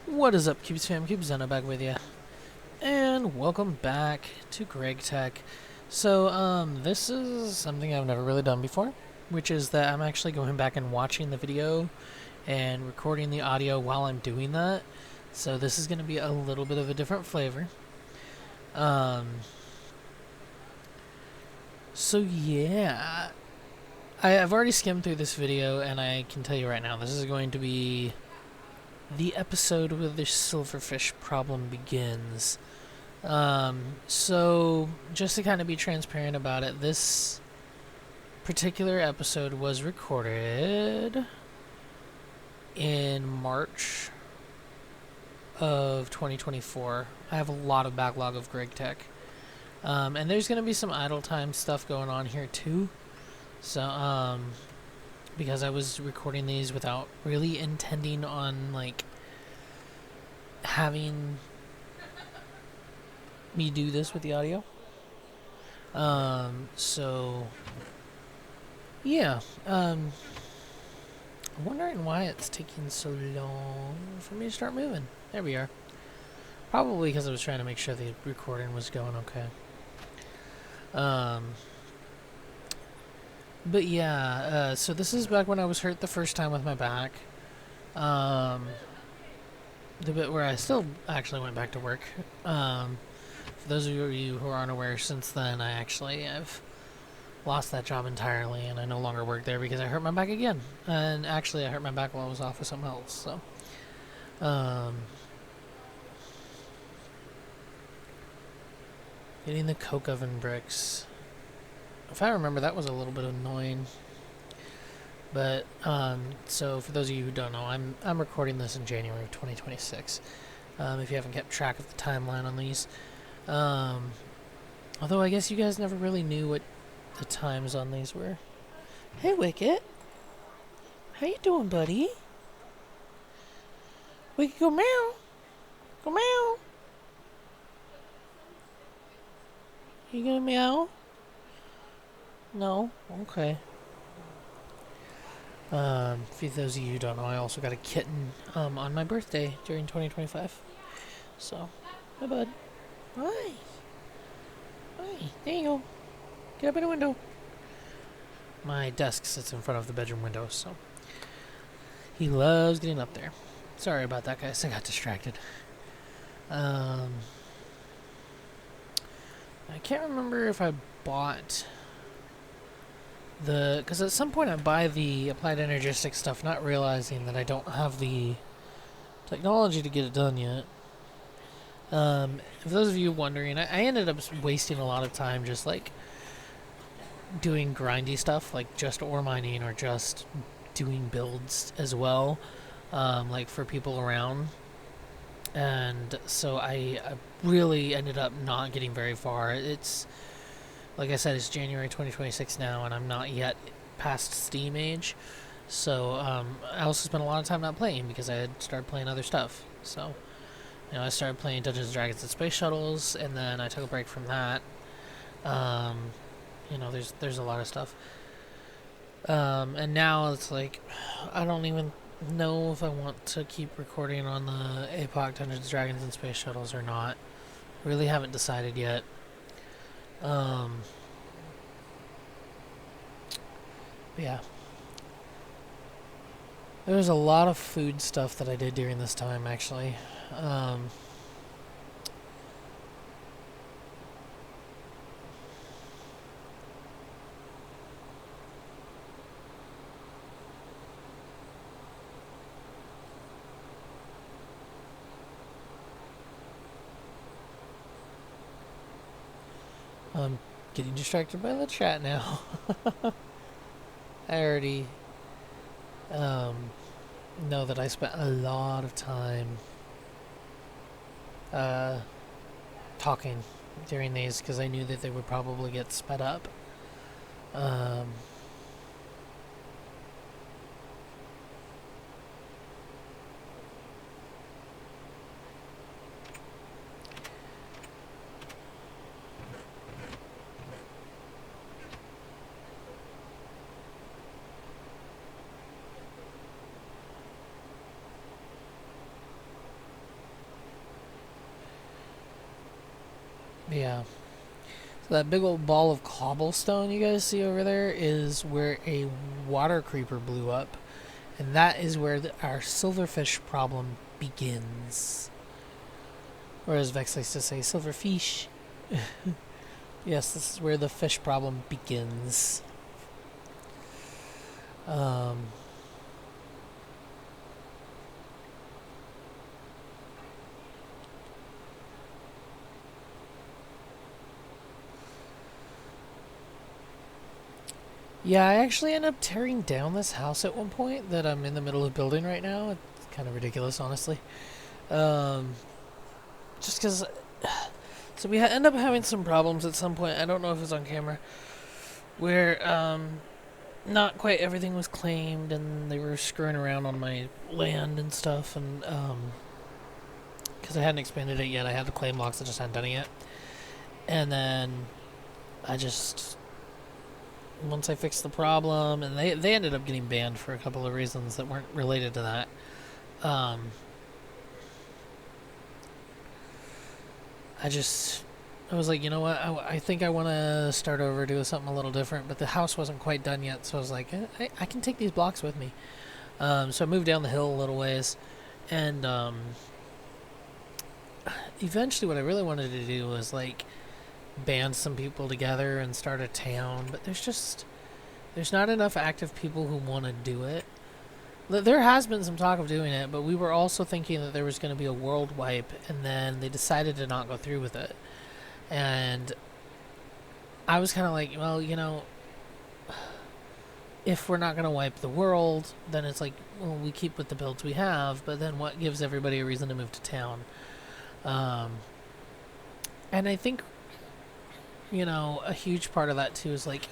What is up, Cubes fam? Cubezano back with you, and welcome back to Greg Tech. So, this is something I've never really done before, which is that I'm actually going back and watching the video and recording the audio while I'm doing that. So this is going to be a little bit of a different flavor. So yeah, I've already skimmed through this video, and I can tell you right now, this is going to be the episode where the silverfish problem begins. So just to kind of be transparent about it, this particular episode was recorded in March of 2024. I have a lot of backlog of Greg Tech. And there's going to be some idle time stuff going on here too. So, because I was recording these without really intending on, like, having me do this with the audio. So, yeah. I'm wondering why it's taking so long for me to start moving. There we are. Probably because I was trying to make sure the recording was going okay. But yeah, so this is back when I was hurt the first time with my back. The bit where I still actually went back to work. For those of you who are unaware, since then I've lost that job entirely, and I no longer work there because I hurt my back again. And actually, I hurt my back while I was off with something else. So, getting the coke oven bricks. If I remember, that was a little bit annoying. But, so for those of you who don't know, I'm recording this in January of 2026. If you haven't kept track of the timeline on these. Although I guess you guys never really knew what the times on these were. Hey, Wicket. How you doing, buddy? Wicket, go meow. Go meow. You gonna meow? No? Okay. For those of you who don't know, I also got a kitten on my birthday during 2025. So, hi, bud. Hi. Hi. There you go. Get up in the window. My desk sits in front of the bedroom window, so he loves getting up there. Sorry about that, guys. I got distracted. I can't remember if I bought because at some point I buy the applied energistic stuff, not realizing that I don't have the technology to get it done yet. For those of you wondering, I ended up wasting a lot of time just like doing grindy stuff, like just ore mining or just doing builds as well, like for people around. And so I really ended up not getting very far. It's, like I said, it's January 2026 now, and I'm not yet past Steam age. So I also spent a lot of time not playing because I had started playing other stuff. So, I started playing Dungeons & Dragons and Space Shuttles, and then I took a break from that. There's a lot of stuff. And now it's like, I don't even know if I want to keep recording on the APOC Dungeons & Dragons and Space Shuttles or not. Really haven't decided yet. Yeah. There was a lot of food stuff that I did during this time, actually. I'm getting distracted by the chat now. I already know that I spent a lot of time talking during these because I knew that they would probably get sped up. Yeah. So that big old ball of cobblestone you guys see over there is where a water creeper blew up, and that is where our silverfish problem begins. Or as Vex likes to say, silverfish. Yes, this is where the fish problem begins. Um, yeah, I actually ended up tearing down this house at one point that I'm in the middle of building right now. It's kind of ridiculous, honestly. Um, just because. So we end up having some problems at some point. I don't know if it's on camera. Where not quite everything was claimed, and they were screwing around on my land and stuff, and because I hadn't expanded it yet, I had the claim blocks, I just hadn't done it yet. And then I just, once I fixed the problem, and they ended up getting banned for a couple of reasons that weren't related to that. I was like, you know what? I think I want to start over, do something a little different. But the house wasn't quite done yet, so I was like, I can take these blocks with me. So I moved down the hill a little ways, and eventually, what I really wanted to do was like band some people together and start a town. But there's not enough active people who want to do it. There has been some talk of doing it, but we were also thinking that there was going to be a world wipe, and then they decided to not go through with it. And I was kind of like, well, you know, if we're not going to wipe the world, then it's like, well, we keep with the builds we have, but then what gives everybody a reason to move to town? And I think, you know, a huge part of that too is like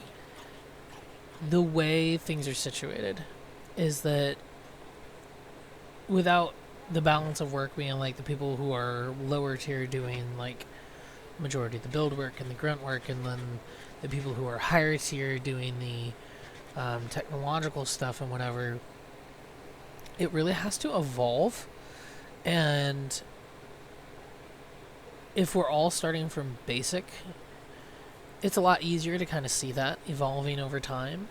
the way things are situated is that without the balance of work being like the people who are lower tier doing like majority of the build work and the grunt work, and then the people who are higher tier doing the technological stuff and whatever, it really has to evolve. And if we're all starting from basic, it's a lot easier to kind of see that evolving over time.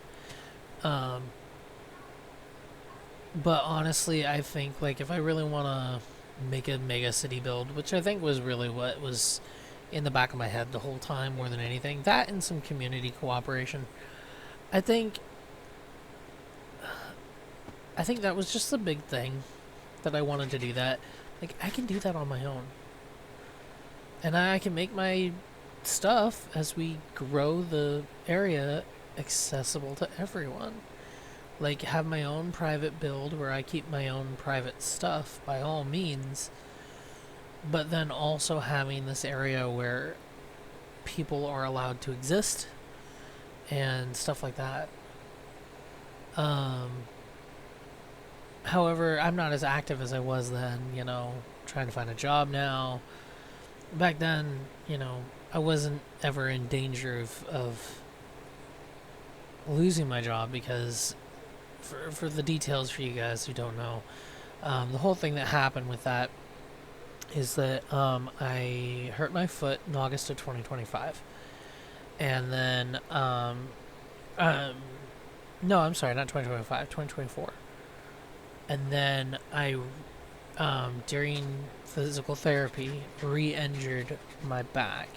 But honestly, I think like if I really want to make a mega city build, which I think was really what was in the back of my head the whole time more than anything, that and some community cooperation, I think that was just the big thing that I wanted to do. That like I can do that on my own, and I can make my stuff as we grow the area accessible to everyone. Like have my own private build where I keep my own private stuff by all means, but then also having this area where people are allowed to exist and stuff like that. However, I'm not as active as I was then, you know, trying to find a job now. Back then, you know, I wasn't ever in danger of losing my job because for the details for you guys who don't know, the whole thing that happened with that is that I hurt my foot in August of 2025, and then no, I'm sorry, not 2025, 2024, and then I during physical therapy re-injured my back.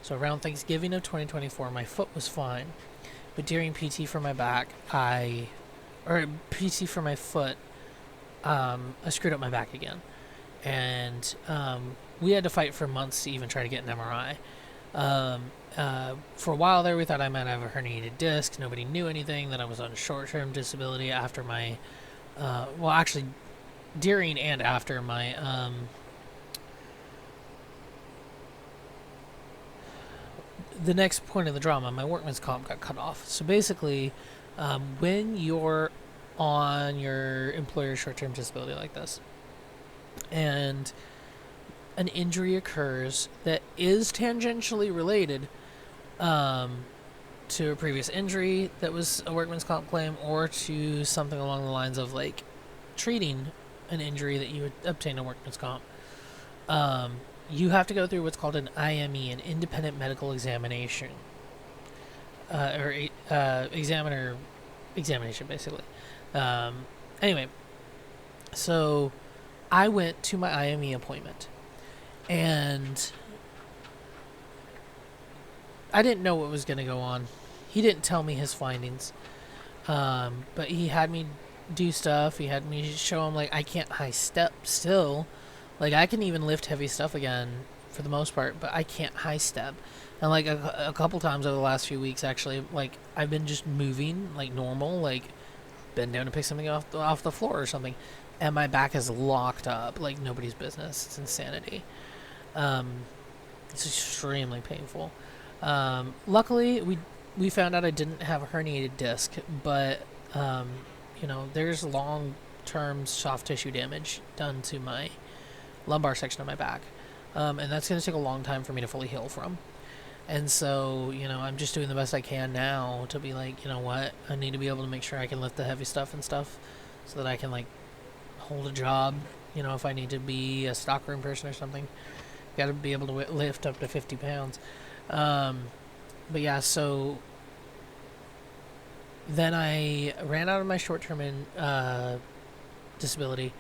So around Thanksgiving of 2024, my foot was fine, but during PT for my back, PT for my foot, I screwed up my back again. And we had to fight for months to even try to get an MRI. For a while there, we thought I might have a herniated disc. Nobody knew anything, that I was on short-term disability after my, well, actually, during and after my, the next point of the drama, my workman's comp got cut off. So basically, when you're on your employer's short-term disability like this, and an injury occurs that is tangentially related to a previous injury that was a workman's comp claim, or to something along the lines of like treating an injury that you would obtain a workman's comp, you have to go through what's called an IME, an independent medical examination, examiner examination, basically. Um, anyway, so I went to my IME appointment, and I didn't know what was going to go on. He didn't tell me his findings, but he had me do stuff. He had me show him, like, I can't high step still. Like, I can even lift heavy stuff again for the most part, but I can't high step. And, like, a couple times over the last few weeks, actually, like, I've been just moving, like, normal, like, bend down to pick something off the floor or something, and my back is locked up like nobody's business. It's insanity. It's extremely painful. Luckily, we found out I didn't have a herniated disc, but there's long-term soft tissue damage done to my lumbar section of my back, and that's going to take a long time for me to fully heal from. And so, I'm just doing the best I can now to be like, you know what, I need to be able to make sure I can lift the heavy stuff and stuff so that I can, like, hold a job, if I need to be a stockroom person or something. Got to be able to lift up to 50 pounds. But yeah, so then I ran out of my short-term disability,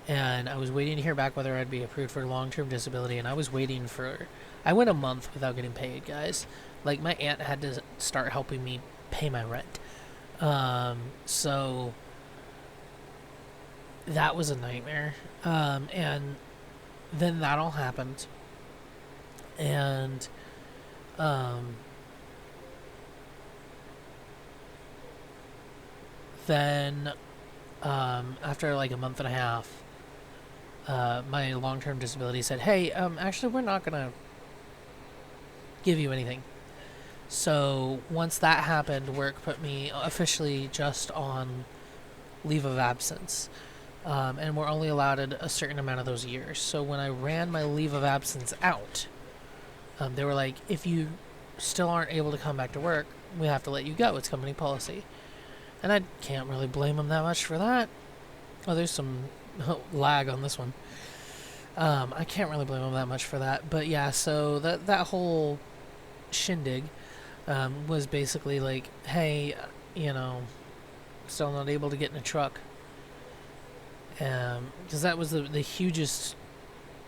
and I was waiting to hear back whether I'd be approved for long-term disability, and I went a month without getting paid, guys. Like, my aunt had to start helping me pay my rent. So that was a nightmare. And then that all happened. And then after like a month and a half, my long-term disability said, hey, actually, we're not going to give you anything. So once that happened, work put me officially just on leave of absence. And we're only allowed a certain amount of those years. So when I ran my leave of absence out, they were like, if you still aren't able to come back to work, we have to let you go. It's company policy. And I can't really blame them that much for that. Oh, there's some lag on this one. I can't really blame them that much for that. But yeah, so that whole shindig was basically like, hey, still not able to get in a truck. Because that was the hugest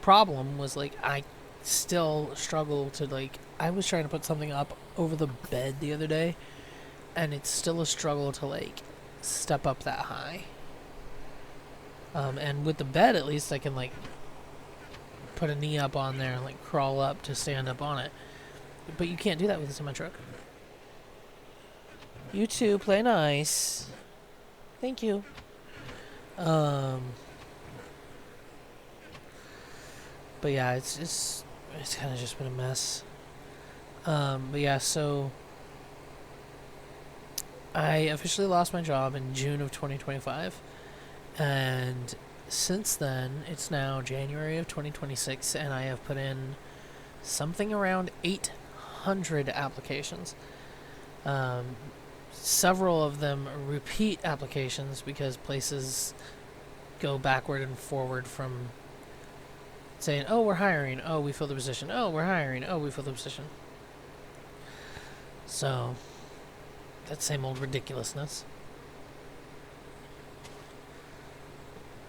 problem, was like, I still struggle to, like, I was trying to put something up over the bed the other day, and it's still a struggle to, like, step up that high. And with the bed, at least I can, like, put a knee up on there and, like, crawl up to stand up on it. But you can't do that with a semi-truck. You two, play nice. Thank you. But yeah, it's kind of just been a mess. But yeah, so I officially lost my job in June of 2025, and since then, it's now January of 2026, and I have put in something around 800 applications. Several of them repeat applications because places go backward and forward from saying, oh, we're hiring, oh, we filled the position, oh, we're hiring, oh, we filled the position. So, that same old ridiculousness.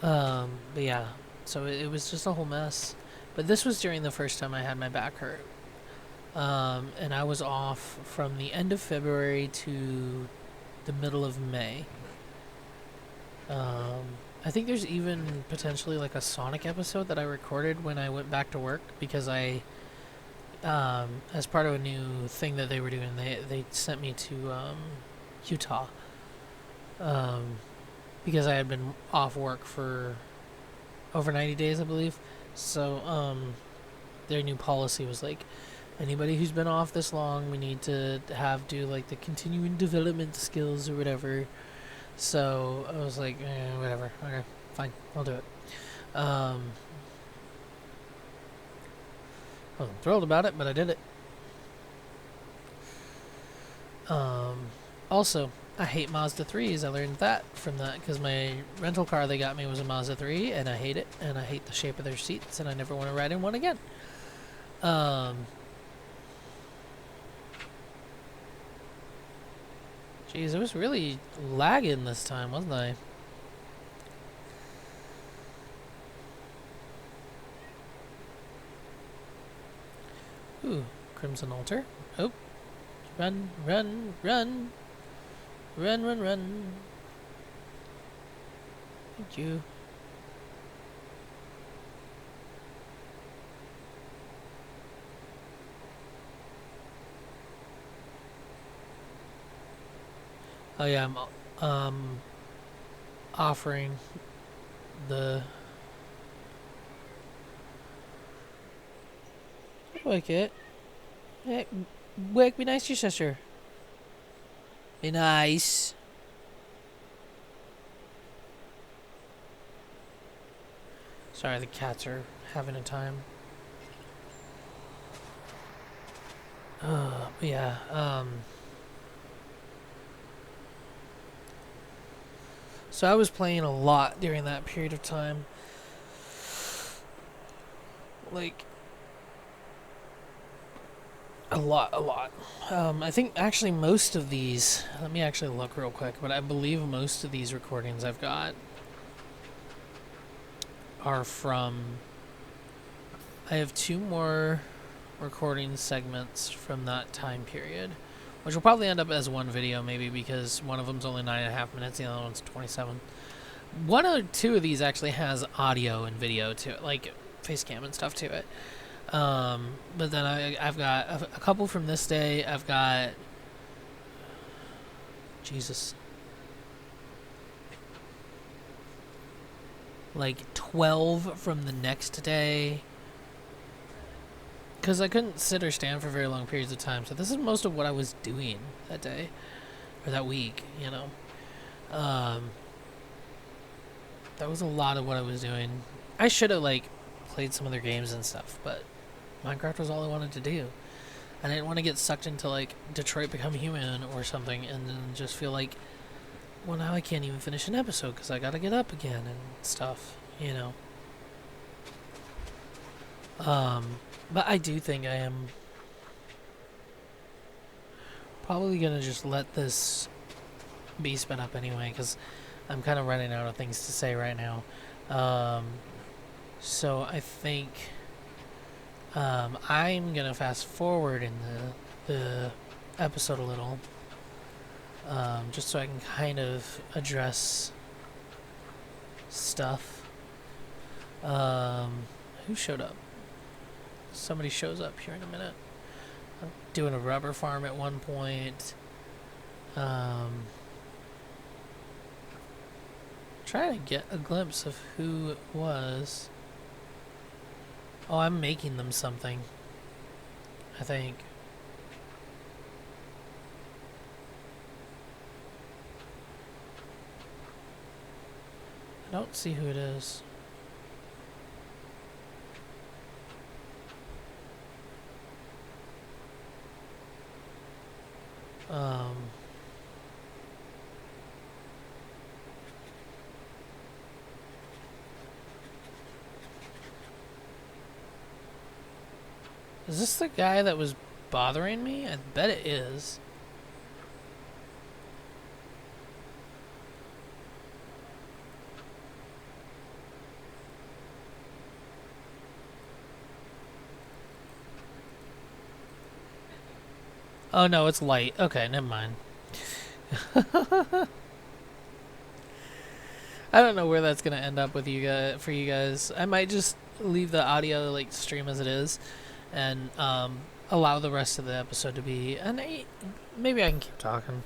But yeah, so it was just a whole mess. But this was during the first time I had my back hurt. And I was off from the end of February to the middle of May. I think there's even potentially like a Sonic episode that I recorded when I went back to work, because I, as part of a new thing that they were doing, they sent me to Utah, because I had been off work for over 90 days, I believe. So their new policy was like, anybody who's been off this long, we need to do like the continuing development skills or whatever. So I was like, whatever, okay, fine, I'll do it. I wasn't thrilled about it, but I did it. Also, I hate Mazda 3s. I learned that from that because my rental car they got me was a Mazda 3, and I hate it, and I hate the shape of their seats, and I never want to ride in one again. Jeez, I was really lagging this time, wasn't I? Ooh, Crimson Altar. Oh, run, run, run. Run, run, run. Thank you. Oh yeah, I'm offering the wake it. Hey, wake, be nice to your sister. Be nice. Sorry, the cats are having a time. But yeah, so I was playing a lot during that period of time. Like, a lot. I think actually most of these, let me actually look real quick, but I believe most of these recordings I've got are from, I have 2 more recording segments from that time period, which will probably end up as one video maybe because one of them's only 9.5 minutes, the other one's 27. One or 2 of these actually has audio and video to it, like face cam and stuff to it. But then I've got a couple from this day. I've got, Jesus, like 12 from the next day. Because I couldn't sit or stand for very long periods of time. So this is most of what I was doing that day. Or that week, you know. That was a lot of what I was doing. I should have, like, played some other games and stuff. But Minecraft was all I wanted to do. I didn't want to get sucked into, like, Detroit Become Human or something. And then just feel like, well, now I can't even finish an episode because I got to get up again and stuff, you know. But I do think I am probably going to just let this be sped up anyway, because I'm kind of running out of things to say right now. So I think I'm going to fast forward in the episode a little, just so I can kind of address stuff. Who showed up? Somebody shows up here in a minute. I'm doing a rubber farm at one point. Trying to get a glimpse of who it was. Oh, I'm making them something, I think. I don't see who it is. Is this the guy that was bothering me? I bet it is. Oh no, it's light. Okay, never mind. I don't know where that's gonna end up with you guys. For you guys, I might just leave the audio like stream as it is, and allow the rest of the episode to be. And maybe I can keep talking.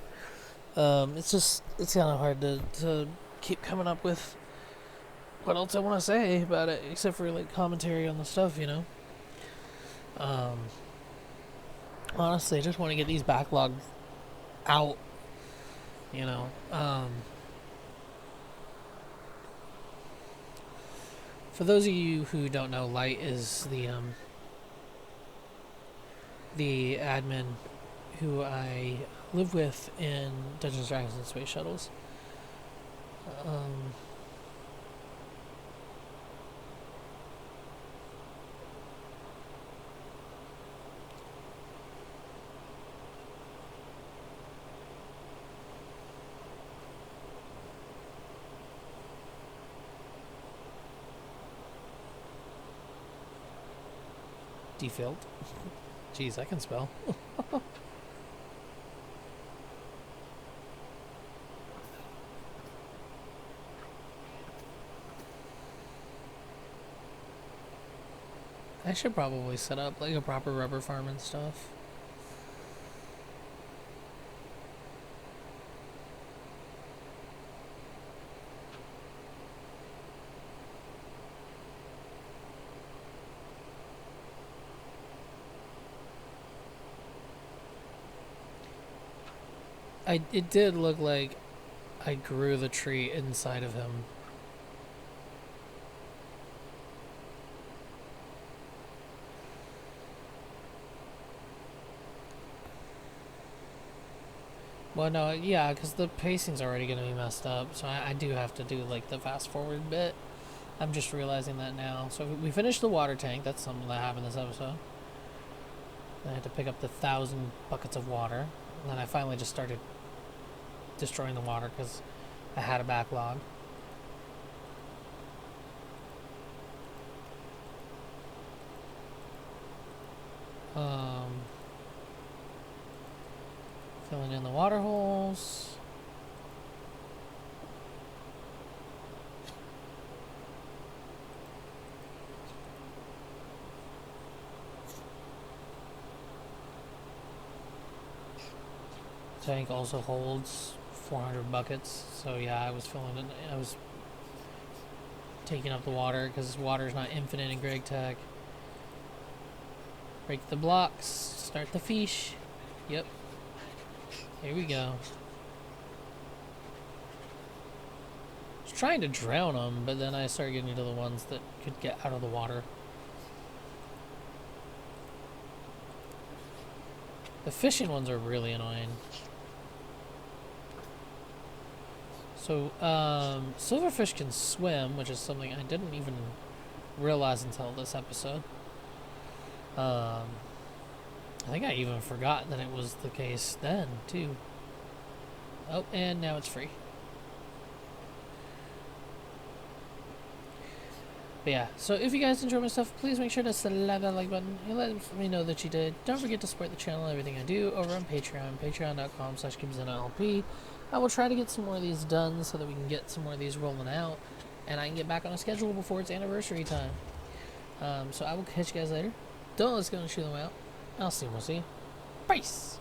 It's kind of hard to keep coming up with what else I want to say about it, except for like commentary on the stuff, you know. Honestly, I just want to get these backlogs out, you know. For those of you who don't know, Light is the admin who I live with in Dungeons & Dragons and Space Shuttles. Default. Jeez, I can spell. I should probably set up like a proper rubber farm and stuff. It did look like I grew the tree inside of him. Well, no, yeah, because the pacing's already going to be messed up, so I do have to do, like, the fast-forward bit. I'm just realizing that now. So we finished the water tank. That's something that happened this episode. I had to pick up the 1,000 buckets of water. And then I finally just started destroying the water because I had a backlog. Filling in the water holes. Tank also holds 400 buckets, so yeah, I was filling it. I was taking up the water because water is not infinite in Greg Tech. Break the blocks. Start the Feesh. Yep. Here we go. I was trying to drown them, but then I started getting into the ones that could get out of the water. The fishing ones are really annoying. So, silverfish can swim, which is something I didn't even realize until this episode. I think I even forgot that it was the case then, too. Oh, and now it's free. But yeah, so if you guys enjoy my stuff, please make sure to slap that like button and let me know that you did. Don't forget to support the channel and everything I do over on Patreon, patreon.com/KibzinaLP. I will try to get some more of these done so that we can get some more of these rolling out and I can get back on a schedule before it's anniversary time. So I will catch you guys later. Don't let's go and shoot them out. I'll see you. We'll see you. Peace!